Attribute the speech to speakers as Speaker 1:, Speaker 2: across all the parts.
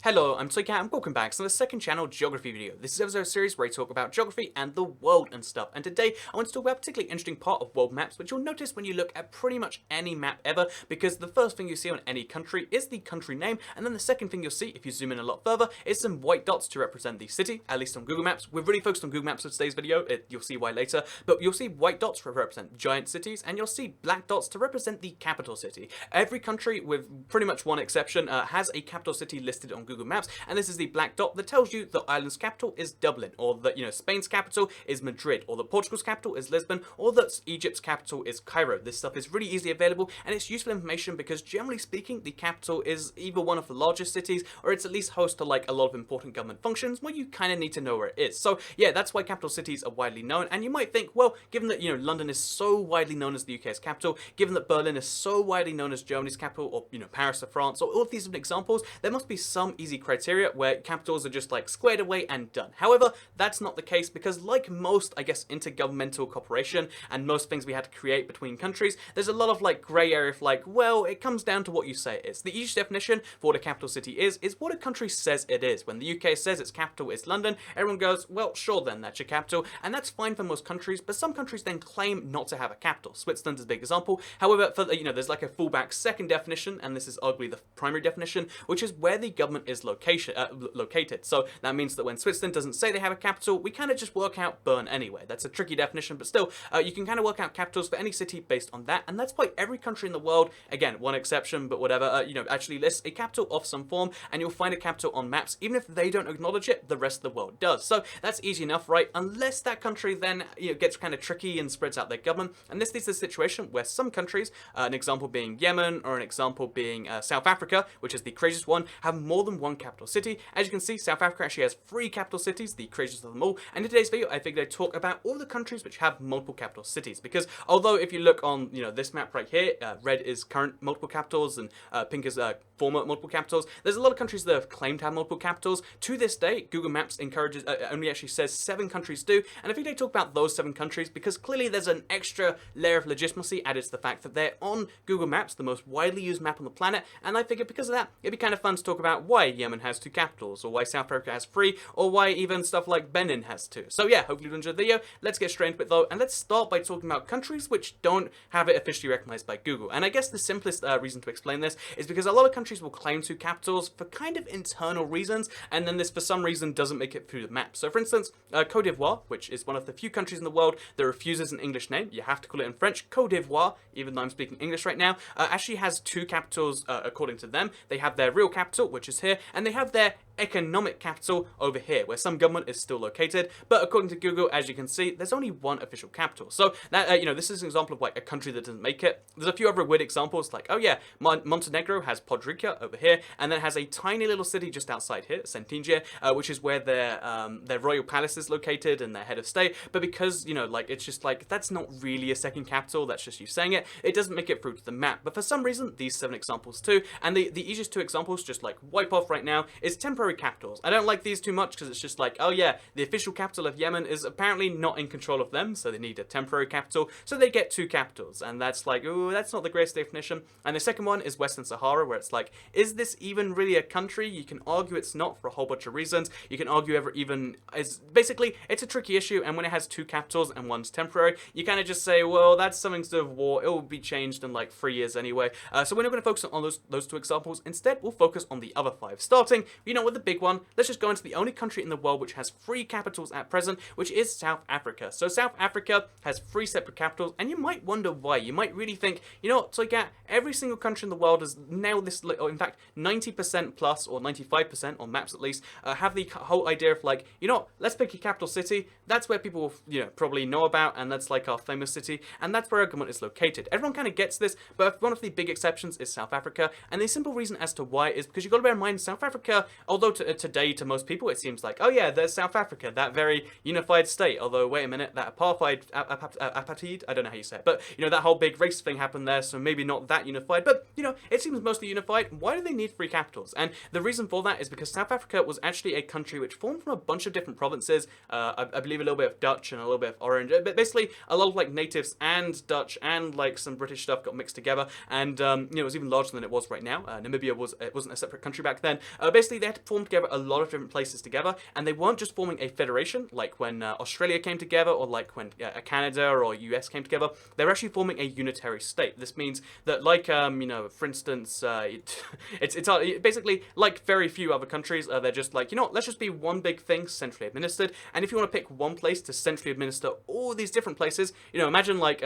Speaker 1: Hello, I'm Toycat and welcome back to the second channel geography video. This is episode series where I talk about geography and the world and stuff. And today I want to talk about a particularly interesting part of world maps, which you'll notice when you look at pretty much any map ever, because the first thing you see on any country is the country name, and then the second thing you'll see, if you zoom in a lot further, is some white dots to represent the city, at least on Google Maps. We're really focused on Google Maps for today's video, you'll see why later, but you'll see white dots to represent giant cities, and you'll see black dots to represent the capital city. Every country, with pretty much one exception, has a capital city listed on Google Maps, and this is the black dot that tells you the island's capital is Dublin, or that, Spain's capital is Madrid, or that Portugal's capital is Lisbon, or that Egypt's capital is Cairo. This stuff is really easily available, and it's useful information because, generally speaking, the capital is either one of the largest cities, or it's at least host to like a lot of important government functions where you kind of need to know where it is. So yeah, that's why capital cities are widely known. And you might think, well, given that London is so widely known as the UK's capital, given that Berlin is so widely known as Germany's capital, or Paris or France, or all of these different examples, there must be some easy criteria where capitals are just like squared away and done. However, that's not the case because, like most, I guess, intergovernmental cooperation and most things we had to create between countries, there's a lot of like grey area of like, well, it comes down to what you say it is. The easiest definition for what a capital city is what a country says it is. When the UK says its capital is London, everyone goes, well, sure then, that's your capital, and that's fine for most countries, but some countries then claim not to have a capital. Switzerland is a big example. However, for there's like a fallback second definition, and this is arguably the primary definition, which is where the government is located. So that means that when Switzerland doesn't say they have a capital, we kind of just work out Bern anyway. That's a tricky definition, but still, you can kind of work out capitals for any city based on that, and that's why every country in the world, again, one exception, but whatever, actually lists a capital of some form, and you'll find a capital on maps. Even if they don't acknowledge it, the rest of the world does. So that's easy enough, right? Unless that country then gets kind of tricky and spreads out their government, and this leads to a situation where some countries, an example being Yemen, or an example being South Africa, which is the craziest one, have more than one capital city. As you can see, South Africa actually has 3 capital cities, the craziest of them all. And in today's video, I figured I'd talk about all the countries which have multiple capital cities, because although if you look on this map right here, red is current multiple capitals and pink is former multiple capitals, there's a lot of countries that have claimed to have multiple capitals. To this day, Google Maps encourages only actually says 7 countries do, and I figured I'd talk about those 7 countries because clearly there's an extra layer of legitimacy added to the fact that they're on Google Maps, the most widely used map on the planet, and I figured because of that, it'd be kind of fun to talk about why Yemen has 2 capitals, or why South Africa has 3, or why even stuff like Benin has 2. So yeah, hopefully you enjoyed the video. Let's get straight into it though, and let's start by talking about countries which don't have it officially recognized by Google. And I guess the simplest reason to explain this is because a lot of countries will claim 2 capitals for kind of internal reasons, and then this for some reason doesn't make it through the map. So for instance, Côte d'Ivoire, which is one of the few countries in the world that refuses an English name, you have to call it in French, Côte d'Ivoire, even though I'm speaking English right now, actually has 2 capitals according to them. They have their real capital, which is here, and they have their economic capital over here, where some government is still located, but according to Google, as you can see, there's only 1 official capital. So that this is an example of like a country that doesn't make it. There's a few other weird examples, like, oh yeah, Montenegro has Podgorica over here, and then has a tiny little city just outside here, Sentinje, which is where their royal palace is located and their head of state. But because it's just like that's not really a second capital, that's just you saying it, it doesn't make it through to the map. But for some reason, these 7 examples too, and the easiest 2 examples, just like wipe off right now, is temporary capitals. I don't like these too much because it's just like, oh yeah, the official capital of Yemen is apparently not in control of them, so they need a temporary capital, so they get 2 capitals, and that's like, ooh, that's not the greatest definition. And the second one is Western Sahara, where it's like, is this even really a country? You can argue it's not for a whole bunch of reasons. You can argue basically, it's a tricky issue, and when it has 2 capitals and one's temporary, you kind of just say, well, that's something to do with war. It will be changed in like 3 years anyway. So we're not going to focus on those 2 examples. Instead, we'll focus on the other 5. Starting, with the big one, let's just go into the only country in the world which has 3 capitals at present, which is South Africa. So South Africa has 3 separate capitals, and you might wonder why. You might really think, it's like every single country in the world has nailed this, or in fact, 90% plus, or 95% on maps at least, have the whole idea of like, let's pick a capital city. That's where people will, probably know about, and that's like our famous city, and that's where our government is located. Everyone kind of gets this, but one of the big exceptions is South Africa, and the simple reason as to why is because you've got to bear in mind South Africa, although today to most people it seems like, oh yeah, there's South Africa, that very unified state, although wait a minute, that apartheid, I don't know how you say it, but that whole big race thing happened there, so maybe not that unified, but it seems mostly unified. Why do they need 3 capitals? And the reason for that is because South Africa was actually a country which formed from a bunch of different provinces, I believe a little bit of Dutch and a little bit of Orange, but basically a lot of like natives and Dutch and like some British stuff got mixed together, and it was even larger than it was right now. Namibia wasn't a separate country back then, then basically they had to form together a lot of different places together, and they weren't just forming a federation like when Australia came together, or like when Canada or US came together. They're actually forming a unitary state. This means that, like, you know, for instance, it's basically like very few other countries. They're just like, you know what, let's just be one big thing, centrally administered. And if you want to pick one place to centrally administer all these different places, you know, imagine like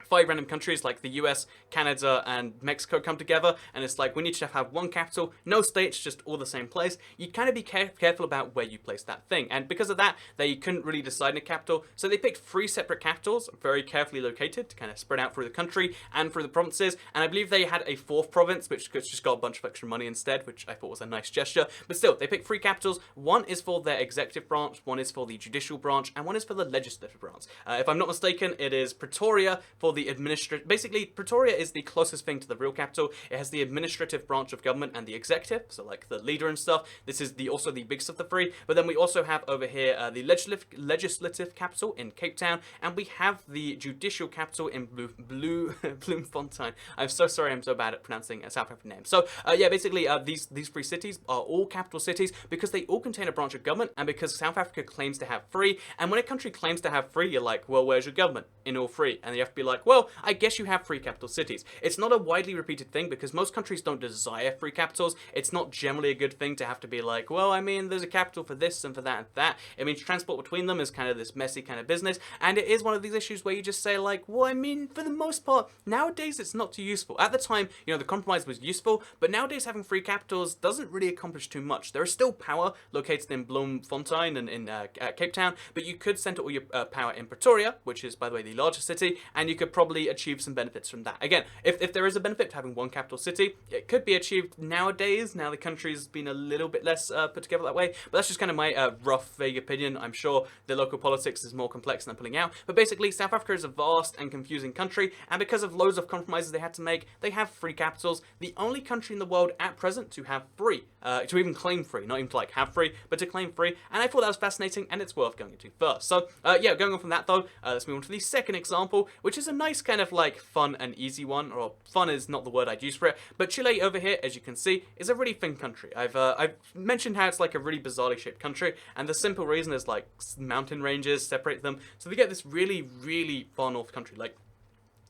Speaker 1: 5 random countries like the US, Canada, and Mexico come together, and it's like, we need to have one capital, no states, just all the same place. You kind of be careful about where you place that thing, and because of that, they couldn't really decide on a capital, so they picked 3 separate capitals, very carefully located, to kind of spread out through the country and through the provinces, and I believe they had a 4th province, which just got a bunch of extra money instead, which I thought was a nice gesture, but still, they picked 3 capitals. One is for their executive branch, one is for the judicial branch, and one is for the legislative branch. If I'm not mistaken, it is Pretoria for the administrative. Basically, Pretoria is the closest thing to the real capital. It has the administrative branch of government and the executive, so like the leader and stuff. This is also the biggest of the 3. But then we also have over here the legislative capital in Cape Town, and we have the judicial capital in Bloemfontein. I'm so sorry, I'm so bad at pronouncing South African names. So yeah, basically these 3 cities are all capital cities because they all contain a branch of government, and because South Africa claims to have 3. And when a country claims to have 3, you're like, well, where's your government in all 3? And you have to be like, well, I guess you have 3 capital cities. It's not a widely repeated thing because most countries don't desire 3 capitals. It's not generally a good thing to have to be like, well, I mean, there's a capital for this and for that and that. It means transport between them is kind of this messy kind of business, and it is one of these issues where you just say like, well, I mean, for the most part, nowadays it's not too useful. At the time, you know, the compromise was useful, but nowadays having 3 capitals doesn't really accomplish too much. There is still power located in Bloemfontein and in Cape Town, but you could center all your power in Pretoria, which is, by the way, the largest city, and you could probably achieve some benefits from that. Again, if there is a benefit to having one capital city, it could be achieved nowadays. Now the country's been a little bit less put together that way, but that's just kind of my rough, vague opinion. I'm sure the local politics is more complex than I'm pulling out, but basically South Africa is a vast and confusing country, and because of loads of compromises they had to make, they have 3 capitals. The only country in the world at present to have 3, to even claim 3, not even to like have 3, but to claim 3, and I thought that was fascinating, and it's worth going into first. So yeah, going on from that though, let's move on to the second example, which is a nice kind of like fun and easy one, or fun is not the word I'd use for it, but Chile over here, as you can see, is a really thin country. I've mentioned how it's like a really bizarrely shaped country, and the simple reason is like mountain ranges separate them, so they get this really, really far north country. Like,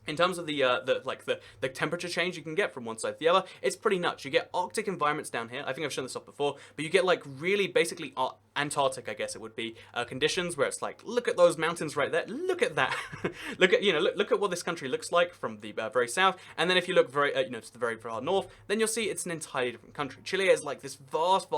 Speaker 1: in terms of the temperature change you can get from one side to the other, it's pretty nuts. You get Arctic environments down here. I think I've shown this off before, but you get like really basically Antarctic, I guess it would be, conditions where it's like, look at those mountains right there. Look at that. look at what this country looks like from the very south, and then if you look very to the very far north, then you'll see it's an entirely different country. Chile is like this vast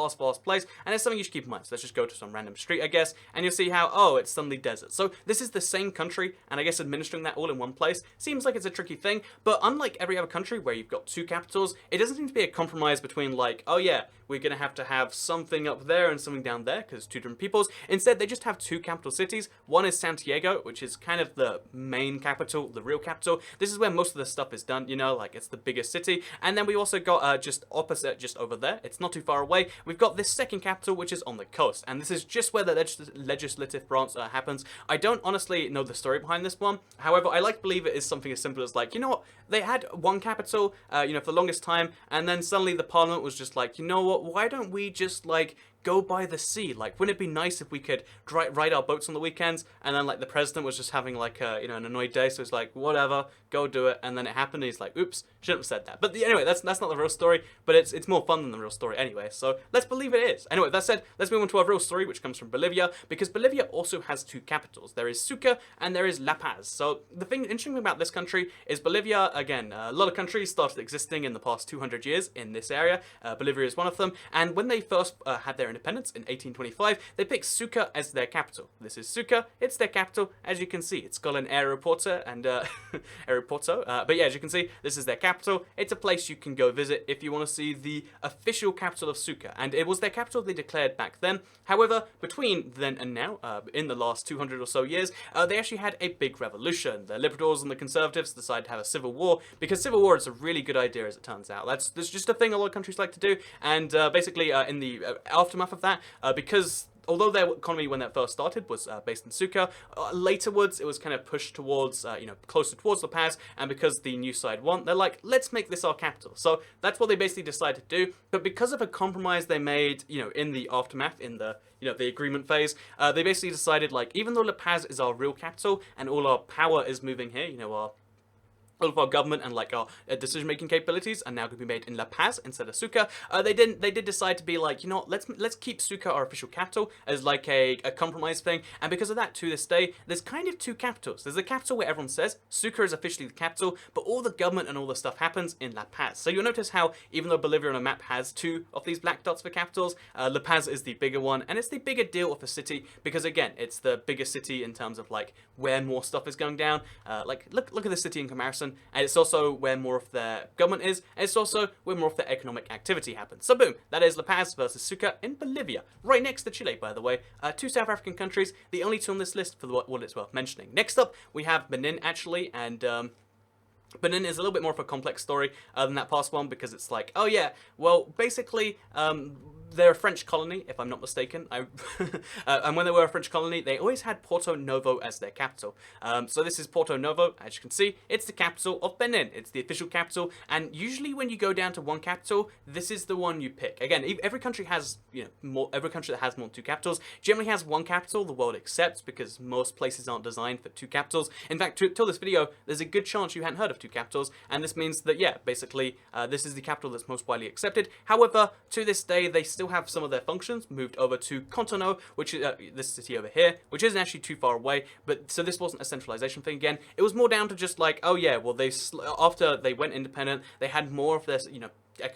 Speaker 1: place, and it's something you should keep in mind. So let's just go to some random street, I guess, and you'll see how, oh, it's suddenly desert. So this is the same country, and I guess administering that all in one place seems like it's a tricky thing, but unlike every other country where you've got 2 capitals, it doesn't seem to be a compromise between like, oh yeah, we're going to have something up there and something down there because 2 different peoples. Instead, they just have 2 capital cities. One is Santiago, which is kind of the main capital, the real capital. This is where most of the stuff is done, you know, like it's the biggest city. And then we also got just opposite, just over there, it's not too far away, we've got this second capital, which is on the coast. And this is just where the legislative branch happens. I don't honestly know the story behind this one. However, I like to believe it is something as simple as like, you know what, they had one capital, you know, for the longest time, and then suddenly the parliament was just like, you know what, why don't we just like go by the sea? Like, wouldn't it be nice if we could ride our boats on the weekends? And then like the president was just having like a, you know, an annoyed day, so it's like, whatever, go do it. And then it happened, and he's like, oops, shouldn't have said that. But anyway, that's not the real story, but it's more fun than the real story anyway, so let's believe it is. Anyway, that said, let's move on to our real story, which comes from Bolivia, because Bolivia also has 2 capitals. There is Sucre and there is La Paz. So the interesting thing about this country is Bolivia, again, a lot of countries started existing in the past 200 years in this area. Bolivia is one of them, and when they first had their independence in 1825, they picked Sucre as their capital. This is Sucre, it's their capital. As you can see, it's got an aeroporto and aeroporto, but yeah, as you can see, this is their capital. It's a place you can go visit if you want to see the official capital of Sucre, and it was their capital they declared back then. However, between then and now, in the last 200 or so years, they actually had a big revolution. The Liberals and the Conservatives decided to have a civil war, because civil war is a really good idea, as it turns out. That's just a thing a lot of countries like to do, and basically in the aftermath of that, because although their economy when that first started was based in Sucre, laterwards it was kind of pushed towards, closer towards La Paz, and because the new side won, they're like, let's make this our capital. So that's what they basically decided to do, but because of a compromise they made, in the aftermath, in the the agreement phase, they basically decided, like, even though La Paz is our real capital and all our power is moving here, all of our government and like our decision-making capabilities are now going to be made in La Paz instead of Sucre. They did decide to be like, let's keep Sucre our official capital as like a compromise thing. And because of that, to this day, there's kind of two capitals. There's a capital where everyone says Sucre is officially the capital, but all the government and all the stuff happens in La Paz. So you'll notice how even though Bolivia on a map has two of these black dots for capitals, La Paz is the bigger one, and it's the bigger deal of a city because again, it's the bigger city in terms of like where more stuff is going down. Like look at the city in comparison. And it's also where more of their government is, and it's also where more of their economic activity happens. So boom, that is La Paz versus Sucre in Bolivia. Right next to Chile, by the way. Two South African countries, the only two on this list for what it's worth mentioning. Next up, we have Benin, actually, and Benin is a little bit more of a complex story than that past one, because it's like, oh yeah, well, basically, they're a French colony, if I'm not mistaken. And when they were a French colony, they always had Porto Novo as their capital. So this is Porto Novo, as you can see. It's the capital of Benin. It's the official capital. And usually when you go down to one capital, this is the one you pick. Again, every country has, every country that has more than two capitals generally has one capital the world accepts, because most places aren't designed for two capitals. In fact, till this video, there's a good chance you hadn't heard of two capitals. And this means that, yeah, basically, this is the capital that's most widely accepted. However, to this day, they still have some of their functions moved over to Cotonou, which is this city over here, which isn't actually too far away. But so this wasn't a centralization thing again. It was more down to just like, oh yeah, well after they went independent, they had more of their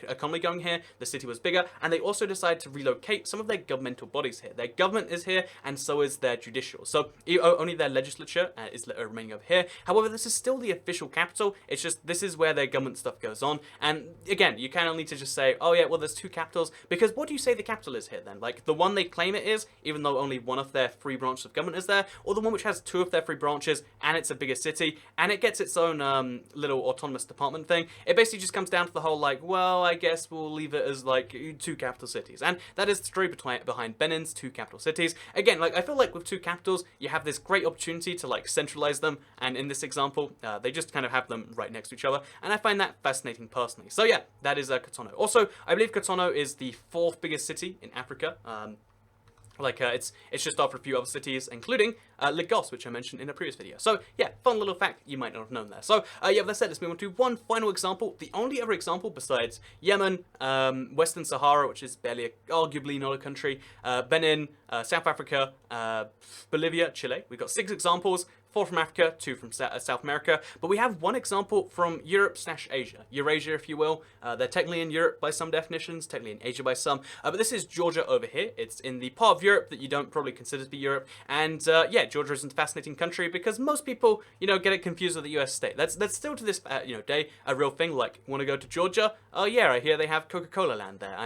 Speaker 1: economy going here, the city was bigger, and they also decided to relocate some of their governmental bodies here. Their government is here, and so is their judicial. So only their legislature is remaining over here. However, this is still the official capital. It's just this is where their government stuff goes on. And again, you kind of need to just say, oh yeah, well there's two capitals, because what do you say the capital is here then? Like the one they claim it is, even though only one of their three branches of government is there, or the one which has two of their three branches, and it's a bigger city, and it gets its own little autonomous department thing. It basically just comes down to the whole like, well, I guess we'll leave it as like two capital cities. And that is the story behind Benin's two capital cities. Again, like I feel like with two capitals, you have this great opportunity to like centralize them. And in this example, they just kind of have them right next to each other. And I find that fascinating personally. So yeah, that is Cotonou. Also, I believe Cotonou is the fourth biggest city in Africa. It's just after a few other cities, including Lagos, which I mentioned in a previous video. So yeah, fun little fact you might not have known there. So yeah, with that said, let's move on to one final example. The only other example besides Yemen, Western Sahara, which is arguably not a country, Benin, South Africa, Bolivia, Chile. We've got 6 examples. 4 from Africa, 2 from South America, but we have one example from Europe/Asia, Eurasia, if you will. They're technically in Europe by some definitions, technically in Asia by some, but this is Georgia over here. It's in the part of Europe that you don't probably consider to be Europe, and yeah, Georgia is a fascinating country because most people, get it confused with the US state. That's still to this, day a real thing. Like, want to go to Georgia? Oh yeah, I hear they have Coca-Cola land there.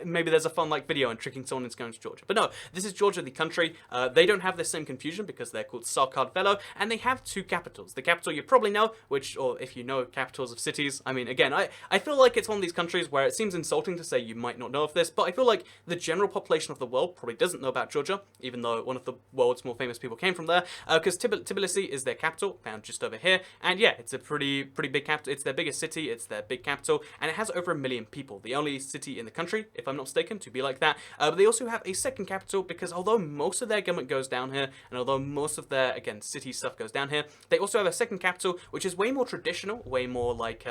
Speaker 1: Maybe there's a fun video on tricking someone into going to Georgia, but no, this is Georgia, the country. They don't have the same confusion because they're called Sarkardvelo. And they have 2 capitals. The capital you probably know, or if you know capitals of cities, I mean, again, I feel like it's one of these countries where it seems insulting to say you might not know of this, but I feel like the general population of the world probably doesn't know about Georgia, even though one of the world's more famous people came from there, because Tbilisi is their capital, found just over here, and yeah, it's a pretty big capital. It's their biggest city, it's their big capital, and it has over 1 million people. The only city in the country, if I'm not mistaken, to be like that. But they also have a second capital, because although most of their government goes down here, and although most of their, again, city stuff goes down here, they also have a second capital, which is way more traditional, way more like,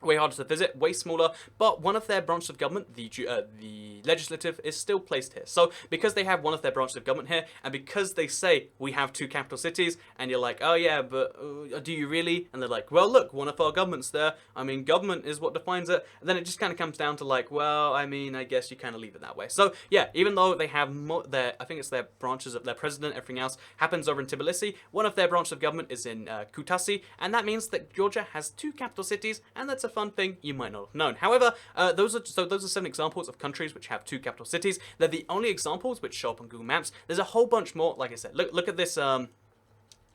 Speaker 1: way harder to visit, way smaller, but one of their branches of government, the legislative, is still placed here. So because they have one of their branches of government here, and because they say we have 2 capital cities, and you're like, oh yeah, but do you really? And they're like, well, look, one of our governments there. I mean, government is what defines it. And then it just kind of comes down to like, well, I mean, I guess you kind of leave it that way. So yeah, even though they have I think it's their branches of their president, everything else happens over in Tbilisi. One of their branches of government is in Kutaisi, and that means that Georgia has 2 capital cities, and that's a fun thing you might not have known. However, those are 7 examples of countries which have 2 capital cities. They're the only examples which show up on Google Maps. There's a whole bunch more. Like I said, look at this.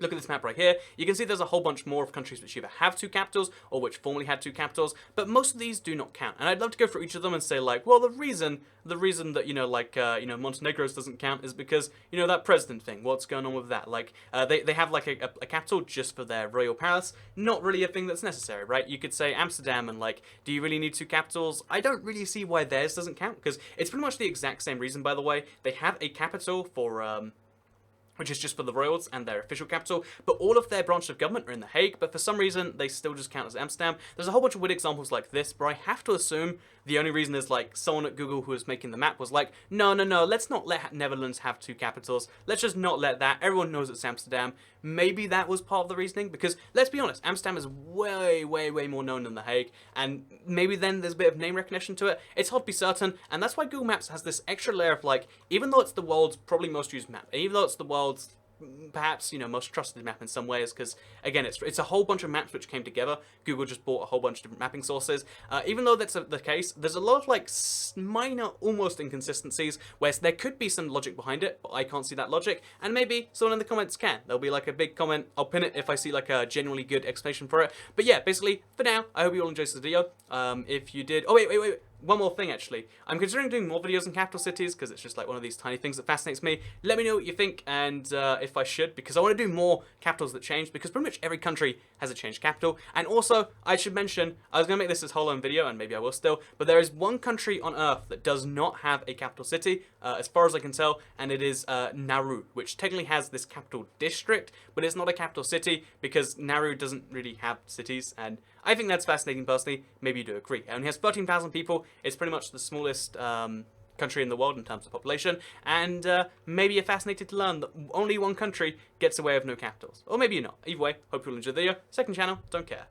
Speaker 1: Look at this map right here. You can see there's a whole bunch more of countries which either have 2 capitals or which formerly had 2 capitals, but most of these do not count. And I'd love to go through each of them and say like, well, the reason that, you know, like, Montenegro's doesn't count is because, you know, that president thing. What's going on with that? Like, they have like a capital just for their royal palace. Not really a thing that's necessary, right? You could say Amsterdam and like, do you really need 2 capitals? I don't really see why theirs doesn't count, because it's pretty much the exact same reason, by the way. They have a capital for, which is just for the royals and their official capital, but all of their branches of government are in The Hague, but for some reason, they still just count as Amsterdam. There's a whole bunch of weird examples like this, but I have to assume the only reason is, like, someone at Google who was making the map was like, no, let's not let Netherlands have 2 capitals. Let's just not let that. Everyone knows it's Amsterdam. Maybe that was part of the reasoning, because, let's be honest, Amsterdam is way more known than The Hague, and maybe then there's a bit of name recognition to it. It's hard to be certain, and that's why Google Maps has this extra layer of, like, even though it's the world's probably most used map, even though it's the world's perhaps, you know, most trusted map in some ways, because again, it's a whole bunch of maps which came together. Google just bought a whole bunch of different mapping sources. Even though that's the case, there's a lot of like minor, almost inconsistencies where there could be some logic behind it, but I can't see that logic, and maybe someone in the comments can. There'll be like a big comment. I'll pin it if I see like a genuinely good explanation for it. But yeah, basically, for now, I hope you all enjoyed this video. If you did, oh wait. One more thing, actually. I'm considering doing more videos on capital cities, because it's just like one of these tiny things that fascinates me. Let me know what you think, and if I should, because I want to do more capitals that change, because pretty much every country has a changed capital. And also, I should mention, I was going to make this whole own video, and maybe I will still, but there is one country on Earth that does not have a capital city, as far as I can tell, and it is Nauru, which technically has this capital district, but it's not a capital city, because Nauru doesn't really have cities, and I think that's fascinating personally. Maybe you do agree. It only has 13,000 people. It's pretty much the smallest country in the world in terms of population, and maybe you're fascinated to learn that only one country gets away with no capitals. Or maybe you're not. Either way, hope you'll enjoy the video. Second channel, don't care.